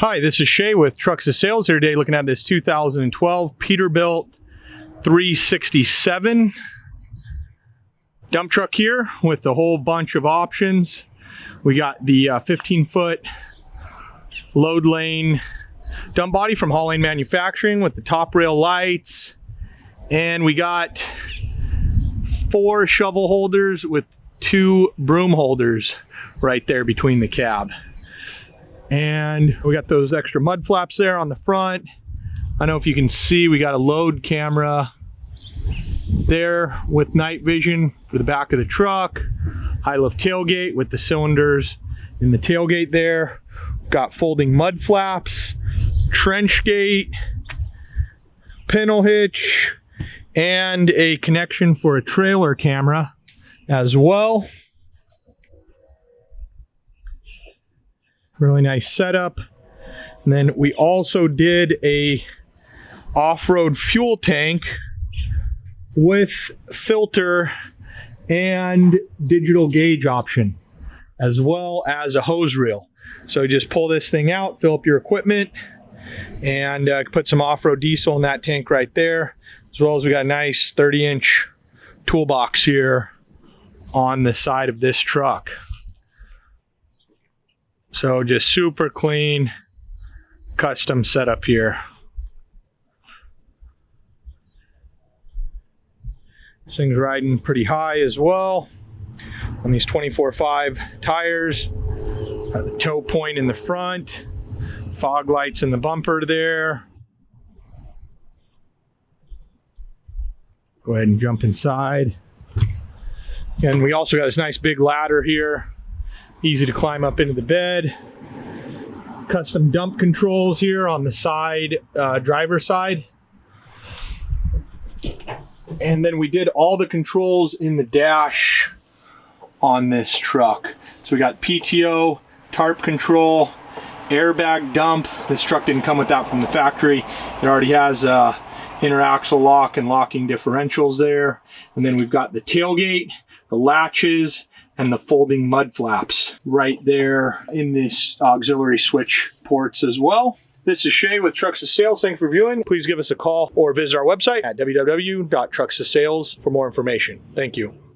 Hi, this is Shay with Trucks to Sales here today looking at this 2012 Peterbilt 367 dump truck here with a whole bunch of options. We got the 15-foot load lane dump body from Haul Lane Manufacturing with the top rail lights, and we got 4 shovel holders with 2 broom holders right there between the cab. And we got those extra mud flaps there on the front. I don't know if you can see, we got a load camera there with night vision for the back of the truck. High lift tailgate with the cylinders in the tailgate there. Got folding mud flaps, trench gate, pintle hitch, and a connection for a trailer camera as well. Really nice setup. And then we also did a off-road fuel tank with filter and digital gauge option, as well as a hose reel. So you just pull this thing out, fill up your equipment, and put some off-road diesel in that tank right there. As well as we got a nice 30-inch toolbox here on the side of this truck. So just super clean, custom setup here. This thing's riding pretty high as well on these 24/5 tires. Got the tow point in the front, fog lights in the bumper there. Go ahead and jump inside. And we also got this nice big ladder here. Easy to climb up into the bed. Custom dump controls here on the side, driver's side. And then we did all the controls in the dash on this truck. So we got PTO, tarp control, airbag dump. This truck didn't come with that from the factory. It already has inner axle lock and locking differentials there. And then we've got the tailgate, the latches, and the folding mud flaps right there in this auxiliary switch ports as well. This is Shay with Trucks to Sales. Thanks for viewing. Please give us a call or visit our website at www.truckstosales for more information. Thank you.